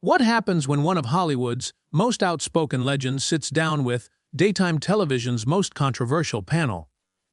What happens when one of Hollywood's most outspoken legends sits down with daytime television's most controversial panel?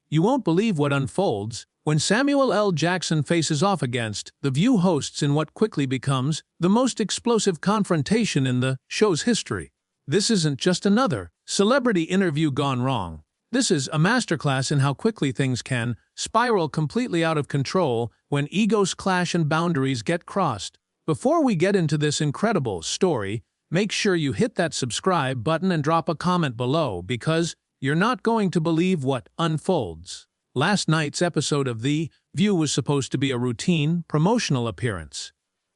You won't believe what unfolds when Samuel L. Jackson faces off against The View hosts in what quickly becomes the most explosive confrontation in the show's history. This isn't just another celebrity interview gone wrong. This is a masterclass in how quickly things can spiral completely out of control when egos clash and boundaries get crossed. Before we get into this incredible story, make sure you hit that subscribe button and drop a comment below because you're not going to believe what unfolds. Last night's episode of The View was supposed to be a routine, promotional appearance.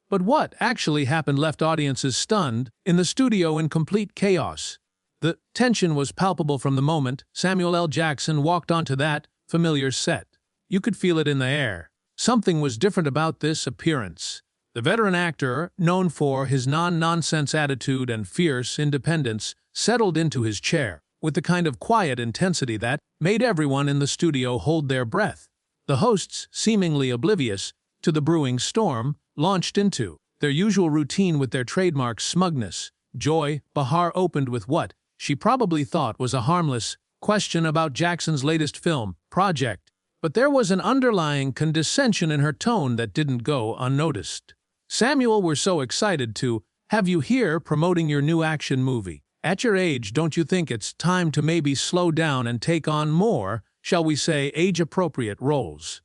But what actually happened left audiences stunned, in the studio in complete chaos. The tension was palpable from the moment Samuel L. Jackson walked onto that familiar set. You could feel it in the air. Something was different about this appearance. The veteran actor, known for his non-nonsense attitude and fierce independence, settled into his chair with the kind of quiet intensity that made everyone in the studio hold their breath. The hosts, seemingly oblivious to the brewing storm, launched into their usual routine with their trademark smugness. Joy Behar opened with what she probably thought was a harmless question about Jackson's latest film project, but there was an underlying condescension in her tone that didn't go unnoticed. "Samuel, we're so excited to have you here promoting your new action movie. At your age, don't you think it's time to maybe slow down and take on more, shall we say, age-appropriate roles?"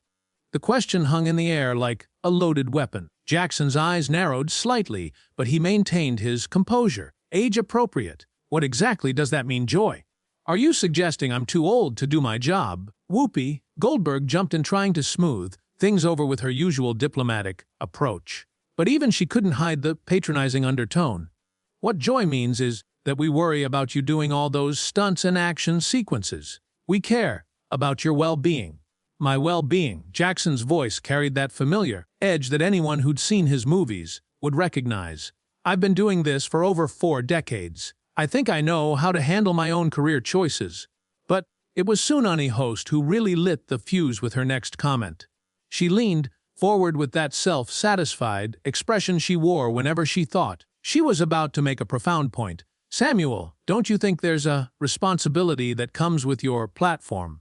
The question hung in the air like a loaded weapon. Jackson's eyes narrowed slightly, but he maintained his composure. Age-appropriate? What exactly does that mean, Joy? Are you suggesting I'm too old to do my job? Whoopi Goldberg jumped in, trying to smooth things over with her usual diplomatic approach. But even she couldn't hide the patronizing undertone. "What Joy means is that we worry about you doing all those stunts and action sequences. We care about your well-being." "My well-being?" Jackson's voice carried that familiar edge that anyone who'd seen his movies would recognize. "I've been doing this for over 4 decades. I think I know how to handle my own career choices." But it was Sunani host who really lit the fuse with her next comment. She leaned forward with that self-satisfied expression she wore whenever she thought she was about to make a profound point. "Samuel, don't you think there's a responsibility that comes with your platform?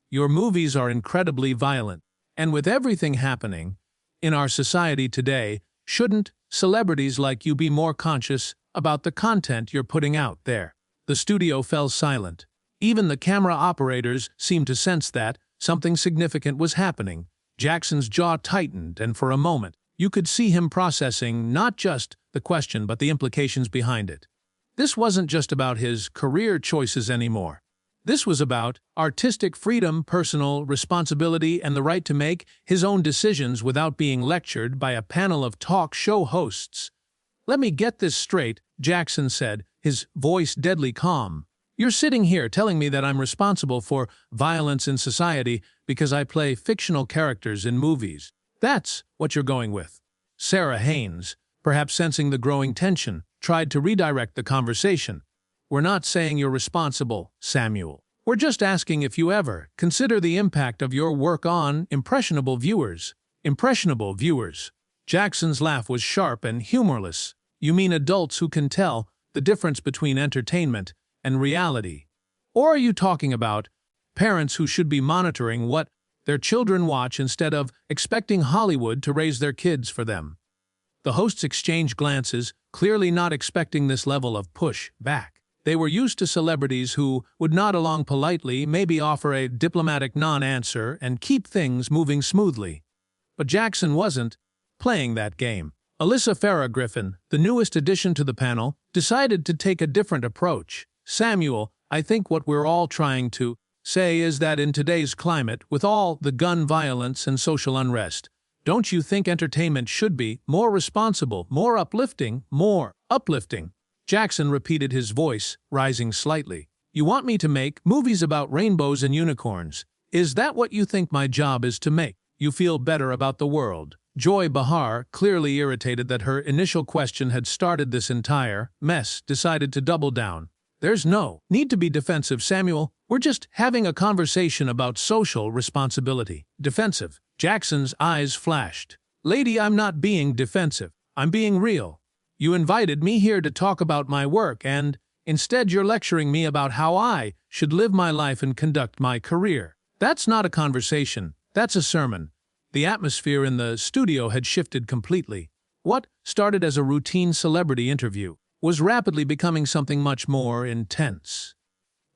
Your movies are incredibly violent, and with everything happening in our society today, shouldn't celebrities like you be more conscious about the content you're putting out there?" The studio fell silent. Even the camera operators seemed to sense that something significant was happening. Jackson's jaw tightened, and for a moment, you could see him processing not just the question but the implications behind it. This wasn't just about his career choices anymore. This was about artistic freedom, personal responsibility, and the right to make his own decisions without being lectured by a panel of talk show hosts. "Let me get this straight," Jackson said, his voice deadly calm. "You're sitting here telling me that I'm responsible for violence in society because I play fictional characters in movies. That's what you're going with." Sarah Haynes, perhaps sensing the growing tension, tried to redirect the conversation. "We're not saying you're responsible, Samuel. We're just asking if you ever consider the impact of your work on impressionable viewers." "Impressionable viewers?" Jackson's laugh was sharp and humorless. "You mean adults who can tell the difference between entertainment and reality? Or are you talking about parents who should be monitoring what their children watch instead of expecting Hollywood to raise their kids for them?" The hosts exchanged glances, clearly not expecting this level of push-back. They were used to celebrities who would nod along politely, maybe offer a diplomatic non-answer, and keep things moving smoothly. But Jackson wasn't playing that game. Alyssa Farah Griffin, the newest addition to the panel, decided to take a different approach. "Samuel, I think what we're all trying to say is that in today's climate, with all the gun violence and social unrest, don't you think entertainment should be more responsible, more uplifting, more uplifting?" Jackson repeated, his voice rising slightly. "You want me to make movies about rainbows and unicorns? Is that what you think my job is, to make you feel better about the world?" Joy Behar, clearly irritated that her initial question had started this entire mess, decided to double down. "There's no need to be defensive, Samuel. We're just having a conversation about social responsibility." "Defensive?" Jackson's eyes flashed. "Lady, I'm not being defensive. I'm being real. You invited me here to talk about my work, and instead you're lecturing me about how I should live my life and conduct my career. That's not a conversation, that's a sermon. The atmosphere in the studio had shifted completely. What started as a routine celebrity interview was rapidly becoming something much more intense.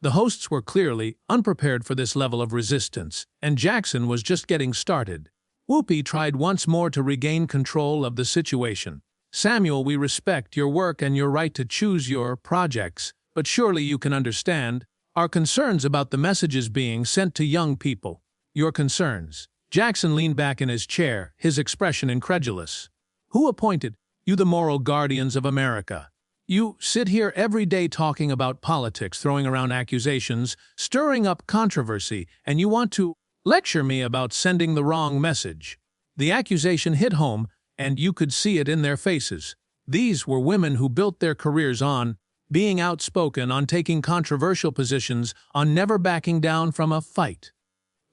The hosts were clearly unprepared for this level of resistance, and Jackson was just getting started. Whoopi tried once more to regain control of the situation. Samuel, we respect your work and your right to choose your projects, but surely you can understand our concerns about the messages being sent to young people. Your concerns. Jackson leaned back in his chair, his expression incredulous. Who appointed you the moral guardians of America? You sit here every day talking about politics, throwing around accusations, stirring up controversy, and you want to lecture me about sending the wrong message. The accusation hit home, and you could see it in their faces. These were women who built their careers on being outspoken, on taking controversial positions, on never backing down from a fight.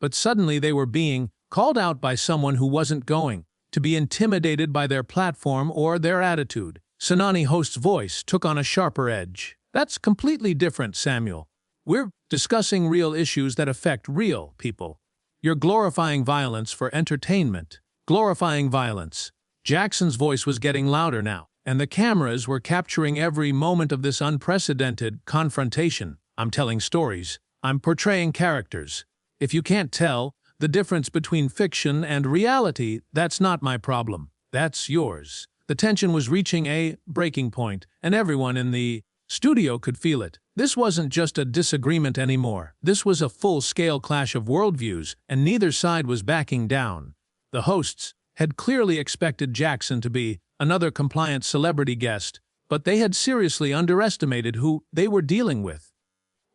But suddenly they were being called out by someone who wasn't going to be intimidated by their platform or their attitude. Sanani host's voice took on a sharper edge. That's completely different, Samuel. We're discussing real issues that affect real people. You're glorifying violence for entertainment. Glorifying violence. Jackson's voice was getting louder now, and the cameras were capturing every moment of this unprecedented confrontation. I'm telling stories. I'm portraying characters. If you can't tell the difference between fiction and reality, that's not my problem. That's yours. The tension was reaching a breaking point, and everyone in the studio could feel it. This wasn't just a disagreement anymore. This was a full-scale clash of worldviews, and neither side was backing down. The hosts had clearly expected Jackson to be another compliant celebrity guest, but they had seriously underestimated who they were dealing with.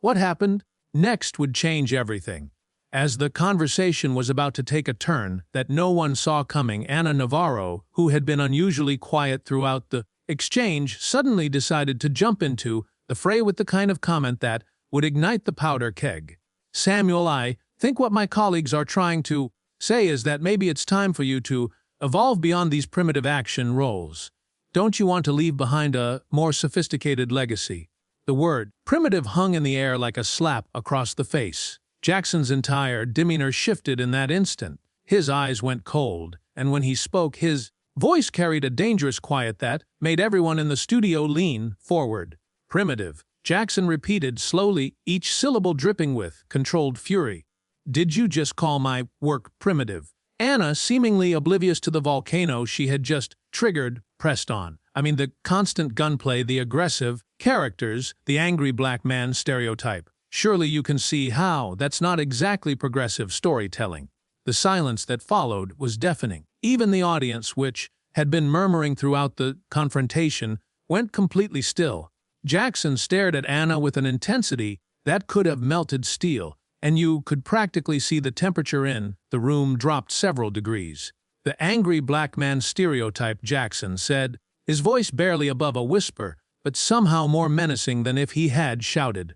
What happened next would change everything. As the conversation was about to take a turn that no one saw coming, Ana Navarro, who had been unusually quiet throughout the exchange, suddenly decided to jump into the fray with the kind of comment that would ignite the powder keg. Samuel, I think what my colleagues are trying to say is that maybe it's time for you to evolve beyond these primitive action roles. Don't you want to leave behind a more sophisticated legacy? The word primitive hung in the air like a slap across the face. Jackson's entire demeanor shifted in that instant. His eyes went cold, and when he spoke, his voice carried a dangerous quiet that made everyone in the studio lean forward. Primitive, Jackson repeated slowly, each syllable dripping with controlled fury. Did you just call my work primitive? Ana, seemingly oblivious to the volcano she had just triggered, pressed on. I mean, the constant gunplay, the aggressive characters, the angry black man stereotype. Surely you can see how that's not exactly progressive storytelling. The silence that followed was deafening. Even the audience, which had been murmuring throughout the confrontation, went completely still. Jackson stared at Ana with an intensity that could have melted steel, and you could practically see the temperature in the room dropped several degrees. The angry black man stereotype, Jackson said, his voice barely above a whisper, but somehow more menacing than if he had shouted.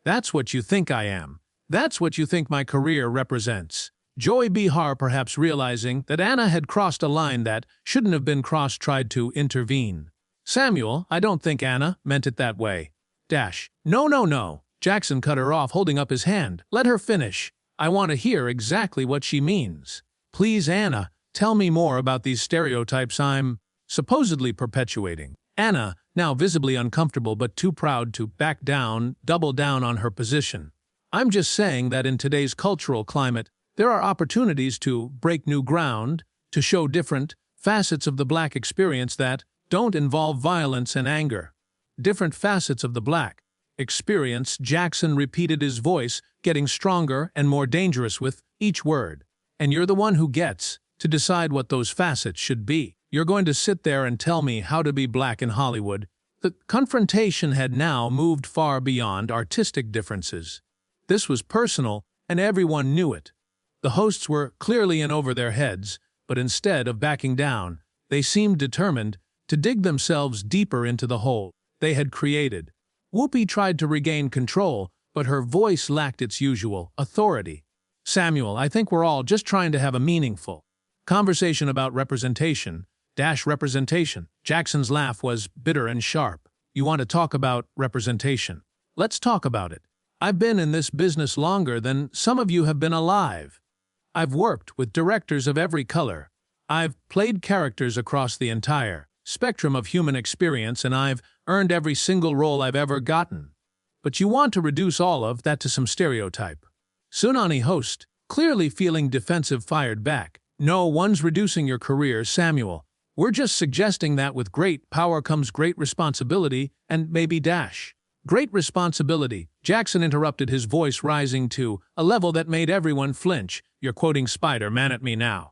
That's what you think I am. That's what you think my career represents. Joy Behar, perhaps realizing that Ana had crossed a line that shouldn't have been crossed, tried to intervene. Samuel, I don't think Ana meant it that way. No. Jackson cut her off, holding up his hand. Let her finish. I want to hear exactly what she means. Please, Ana, tell me more about these stereotypes I'm supposedly perpetuating. Ana, now visibly uncomfortable but too proud to back down, doubled down on her position. I'm just saying that in today's cultural climate, there are opportunities to break new ground, to show different facets of the black experience that don't involve violence and anger. Different facets of the black experience, Jackson repeated, his voice getting stronger and more dangerous with each word. And you're the one who gets to decide what those facets should be. You're going to sit there and tell me how to be black in Hollywood. The confrontation had now moved far beyond artistic differences. This was personal, and everyone knew it. The hosts were clearly in over their heads, but instead of backing down, they seemed determined to dig themselves deeper into the hole they had created. Whoopi tried to regain control, but her voice lacked its usual authority. Samuel, I think we're all just trying to have a meaningful conversation about representation. dash representation. Jackson's laugh was bitter and sharp. You want to talk about representation? Let's talk about it. I've been in this business longer than some of you have been alive. I've worked with directors of every color. I've played characters across the entire spectrum of human experience, and I've earned every single role I've ever gotten. But you want to reduce all of that to some stereotype. Tsunami host, clearly feeling defensive, fired back. No one's reducing your career, Samuel. We're just suggesting that with great power comes great responsibility, and maybe dash. Great responsibility, Jackson interrupted, his voice rising to a level that made everyone flinch. You're quoting Spider-Man at me now.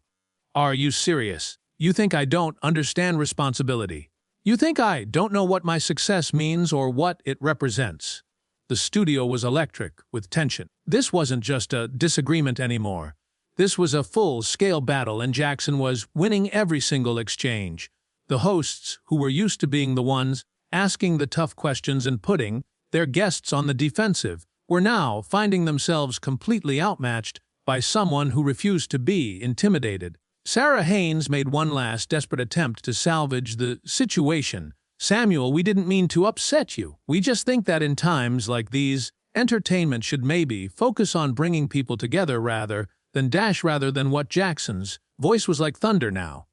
Are you serious? You think I don't understand responsibility? You think I don't know what my success means or what it represents? The studio was electric with tension. This wasn't just a disagreement anymore. This was a full-scale battle, and Jackson was winning every single exchange. The hosts, who were used to being the ones asking the tough questions and putting their guests on the defensive, were now finding themselves completely outmatched by someone who refused to be intimidated. Sarah Haynes made one last desperate attempt to salvage the situation. Samuel, we didn't mean to upset you. We just think that in times like these, entertainment should maybe focus on bringing people together rather than what Jackson's voice was like thunder now.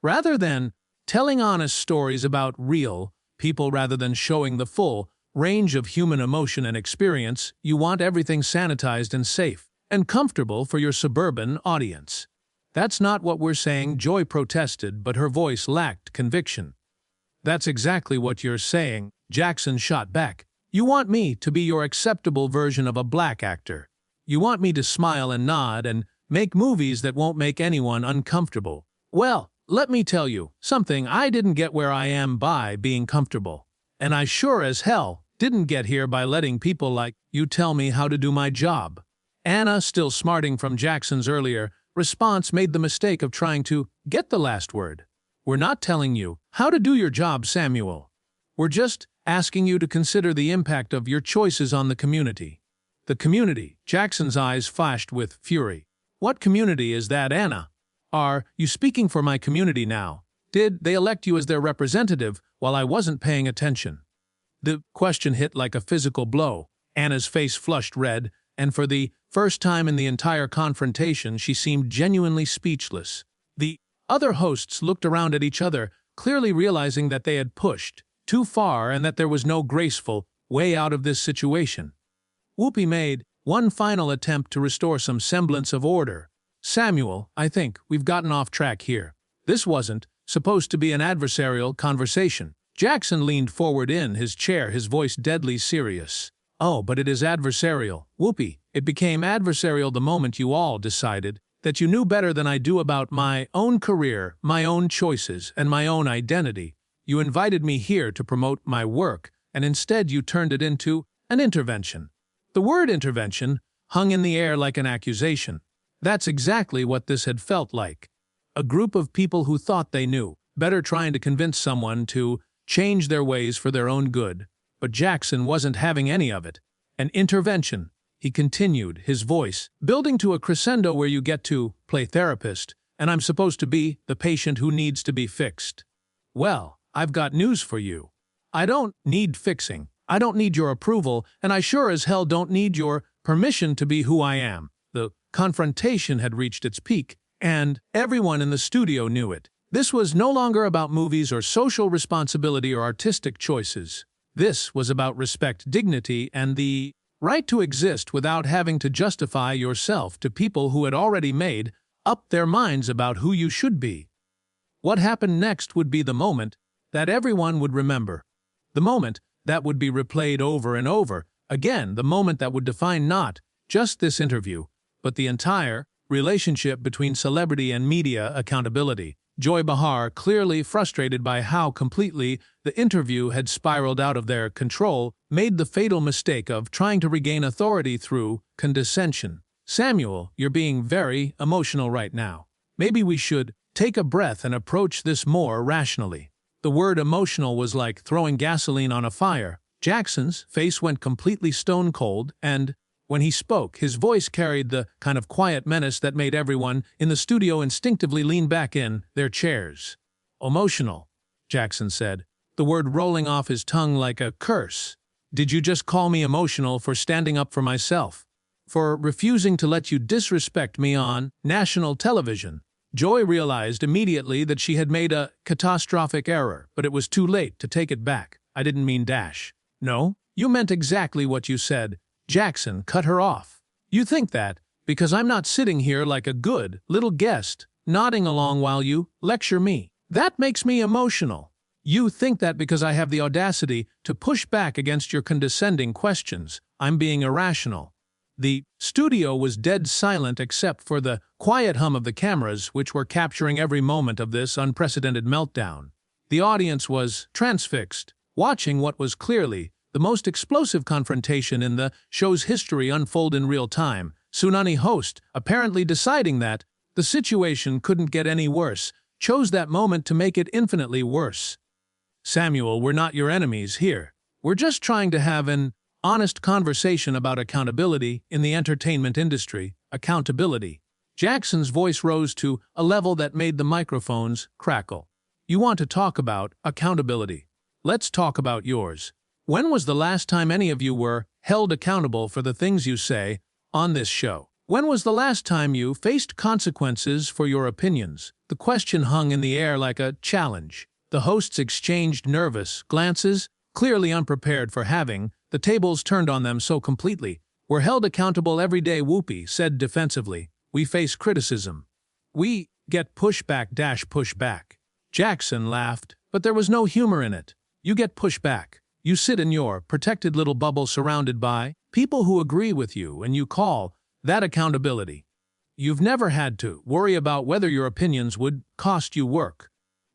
Rather than telling honest stories about real people, rather than showing the full range of human emotion and experience, you want everything sanitized and safe and comfortable for your suburban audience. That's not what we're saying, Joy protested, but her voice lacked conviction. That's exactly what you're saying, Jackson shot back. You want me to be your acceptable version of a black actor. You want me to smile and nod and make movies that won't make anyone uncomfortable. Well, let me tell you something. I didn't get where I am by being comfortable. And I sure as hell didn't get here by letting people like you tell me how to do my job. Anna, still smarting from Jackson's earlier response, made the mistake of trying to get the last word. We're not telling you how to do your job, Samuel. We're just asking you to consider the impact of your choices on the community. The community, Jackson's eyes flashed with fury. What community is that, Anna? Are you speaking for my community now? Did they elect you as their representative while I wasn't paying attention? The question hit like a physical blow. Anna's face flushed red, and for the first time in the entire confrontation, she seemed genuinely speechless. The other hosts looked around at each other, clearly realizing that they had pushed too far and that there was no graceful way out of this situation. Whoopi made one final attempt to restore some semblance of order. Samuel, I think we've gotten off track here. This wasn't supposed to be an adversarial conversation. Jackson leaned forward in his chair, his voice deadly serious. Oh, but it is adversarial. Whoopi, it became adversarial the moment you all decided that you knew better than I do about my own career, my own choices, and my own identity. You invited me here to promote my work, and instead you turned it into an intervention. The word intervention hung in the air like an accusation. That's exactly what this had felt like. A group of people who thought they knew better, trying to convince someone to change their ways for their own good. But Jackson wasn't having any of it. An intervention, he continued, his voice building to a crescendo where you get to play therapist, and I'm supposed to be the patient who needs to be fixed. Well, I've got news for you. I don't need fixing. I don't need your approval, and I sure as hell don't need your permission to be who I am. The confrontation had reached its peak, and everyone in the studio knew it. This was no longer about movies or social responsibility or artistic choices. This was about respect, dignity, and the right to exist without having to justify yourself to people who had already made up their minds about who you should be. What happened next would be the moment that everyone would remember. The moment that would be replayed over and over again, the moment that would define not just this interview, but the entire relationship between celebrity and media accountability. Joy Behar, clearly frustrated by how completely the interview had spiraled out of their control, made the fatal mistake of trying to regain authority through condescension. Samuel, you're being very emotional right now. Maybe we should take a breath and approach this more rationally. The word emotional was like throwing gasoline on a fire. Jackson's face went completely stone cold, and when he spoke, his voice carried the kind of quiet menace that made everyone in the studio instinctively lean back in their chairs. Emotional, Jackson said, the word rolling off his tongue like a curse. Did you just call me emotional for standing up for myself? For refusing to let you disrespect me on national television? Joy realized immediately that she had made a catastrophic error, but it was too late to take it back. I didn't mean dash. No, you meant exactly what you said. Jackson cut her off. You think that because I'm not sitting here like a good little guest, nodding along while you lecture me. That makes me emotional. You think that because I have the audacity to push back against your condescending questions, I'm being irrational. The studio was dead silent except for the quiet hum of the cameras which were capturing every moment of this unprecedented meltdown. The audience was transfixed, watching what was clearly the most explosive confrontation in the show's history unfold in real time. Tsunami host, apparently deciding that the situation couldn't get any worse, chose that moment to make it infinitely worse. Samuel, we're not your enemies here. We're just trying to have an honest conversation about accountability in the entertainment industry. Accountability. Jackson's voice rose to a level that made the microphones crackle. You want to talk about accountability? Let's talk about yours. When was the last time any of you were held accountable for the things you say on this show? When was the last time you faced consequences for your opinions? The question hung in the air like a challenge. The hosts exchanged nervous glances, clearly unprepared for having the tables turned on them so completely. We're held accountable every day, Whoopi said defensively. We face criticism. We get pushback. Jackson laughed, but there was no humor in it. You get pushback. You sit in your protected little bubble surrounded by people who agree with you, and you call that accountability. You've never had to worry about whether your opinions would cost you work.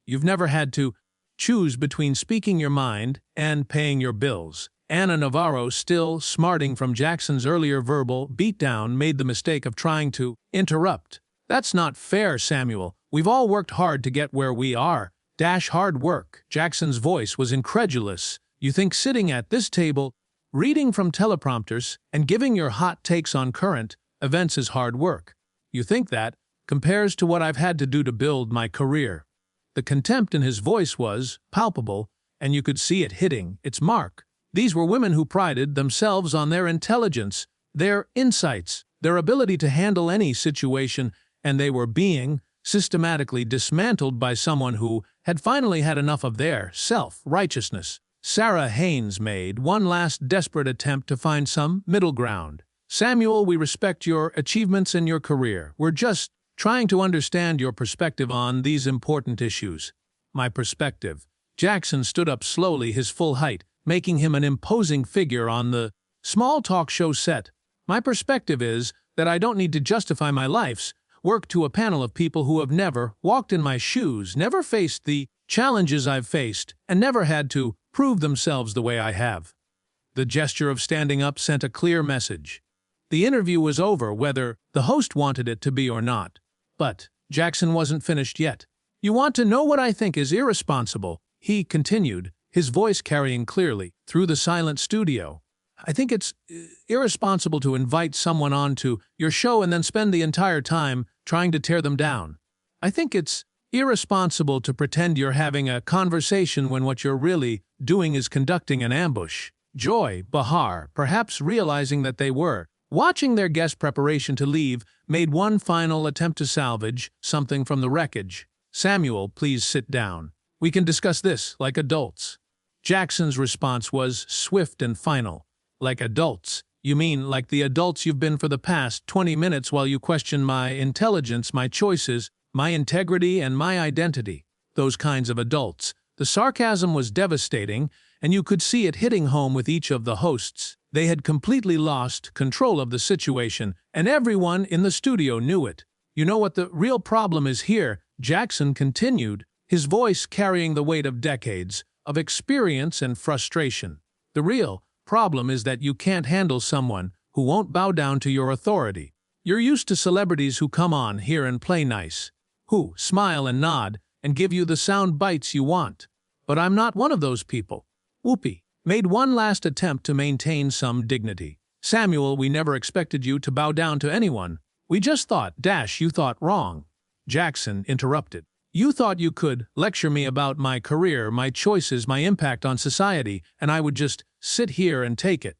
You've never had to choose between speaking your mind and paying your bills. Anna Navarro, still smarting from Jackson's earlier verbal beatdown, made the mistake of trying to interrupt. That's not fair, Samuel. We've all worked hard to get where we are. Hard work. Jackson's voice was incredulous. You think sitting at this table, reading from teleprompters, and giving your hot takes on current events is hard work? You think that compares to what I've had to do to build my career? The contempt in his voice was palpable, and you could see it hitting its mark. These were women who prided themselves on their intelligence, their insights, their ability to handle any situation, and they were being systematically dismantled by someone who had finally had enough of their self-righteousness. Sarah Haynes made one last desperate attempt to find some middle ground. Samuel, we respect your achievements in your career. We're just trying to understand your perspective on these important issues. My perspective. Jackson stood up slowly, his full height, making him an imposing figure on the small talk show set. My perspective is that I don't need to justify my life's work to a panel of people who have never walked in my shoes, never faced the challenges I've faced, and never had to prove themselves the way I have. The gesture of standing up sent a clear message. The interview was over, whether the host wanted it to be or not. But Jackson wasn't finished yet. You want to know what I think is irresponsible, he continued, his voice carrying clearly through the silent studio. I think it's irresponsible to invite someone onto your show and then spend the entire time trying to tear them down. I think it's irresponsible to pretend you're having a conversation when what you're really doing is conducting an ambush. Joy Behar, perhaps realizing that they were watching their guest preparation to leave, made one final attempt to salvage something from the wreckage. Samuel, please sit down. We can discuss this like adults. Jackson's response was swift and final. Like adults? You mean like the adults you've been for the past 20 minutes while you question my intelligence, my choices, my integrity, and my identity? Those kinds of adults. The sarcasm was devastating, and you could see it hitting home with each of the hosts. They had completely lost control of the situation, and everyone in the studio knew it. You know what the real problem is here? Jackson continued, his voice carrying the weight of decades of experience and frustration. The real problem is that you can't handle someone who won't bow down to your authority. You're used to celebrities who come on here and play nice, who smile and nod and give you the sound bites you want. But I'm not one of those people. Whoopi made one last attempt to maintain some dignity. Samuel, we never expected you to bow down to anyone. We just thought, you thought wrong. Jackson interrupted. You thought you could lecture me about my career, my choices, my impact on society, and I would just sit here and take it.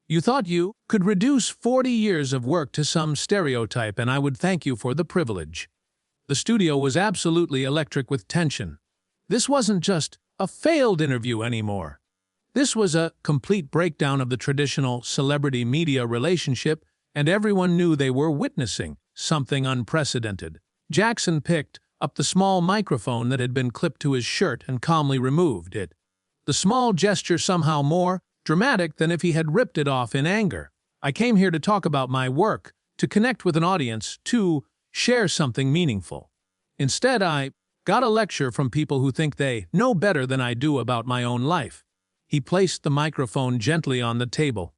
You thought you could reduce 40 years of work to some stereotype, and I would thank you for the privilege. The studio was absolutely electric with tension. This wasn't just a failed interview anymore. This was a complete breakdown of the traditional celebrity-media relationship, and everyone knew they were witnessing something unprecedented. Jackson picked up the small microphone that had been clipped to his shirt and calmly removed it. The small gesture somehow more dramatic than if he had ripped it off in anger. I came here to talk about my work, to connect with an audience, to share something meaningful. Instead, I got a lecture from people who think they know better than I do about my own life. He placed the microphone gently on the table.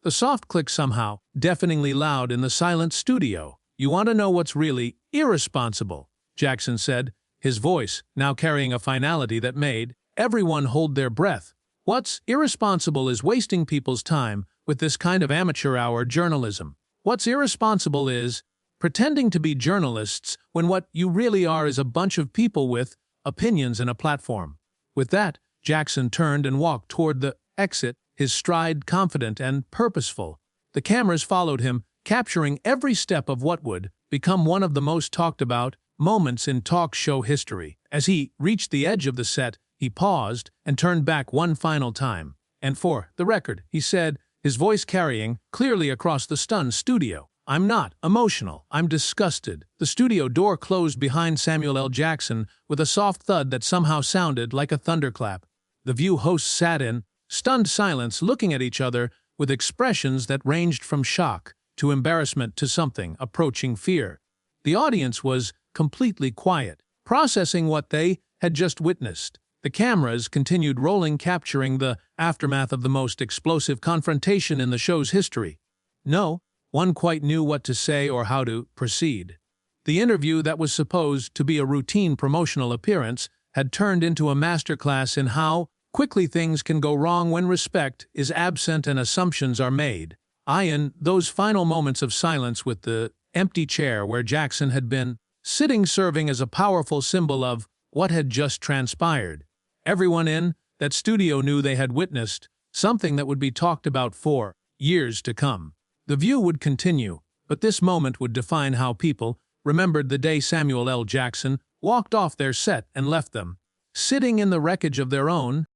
The soft click somehow deafeningly loud in the silent studio. You want to know what's really irresponsible? Jackson said, his voice now carrying a finality that made everyone hold their breath. What's irresponsible is wasting people's time with this kind of amateur-hour journalism. What's irresponsible is pretending to be journalists when what you really are is a bunch of people with opinions and a platform. With that, Jackson turned and walked toward the exit, his stride confident and purposeful. The cameras followed him, capturing every step of what would become one of the most talked-about moments in talk show history. As he reached the edge of the set, he paused and turned back one final time. And for the record, he said, his voice carrying clearly across the stunned studio, I'm not emotional, I'm disgusted. The studio door closed behind Samuel L. Jackson with a soft thud that somehow sounded like a thunderclap. The View hosts sat in stunned silence, looking at each other with expressions that ranged from shock to embarrassment to something approaching fear. The audience was completely quiet, processing what they had just witnessed. The cameras continued rolling, capturing the aftermath of the most explosive confrontation in the show's history. No one quite knew what to say or how to proceed. The interview that was supposed to be a routine promotional appearance had turned into a masterclass in how quickly things can go wrong when respect is absent and assumptions are made. In those final moments of silence with the empty chair where Jackson had been sitting serving as a powerful symbol of what had just transpired. Everyone in that studio knew they had witnessed something that would be talked about for years to come. The View would continue, but this moment would define how people remembered the day Samuel L. Jackson walked off their set and left them, sitting in the wreckage of their own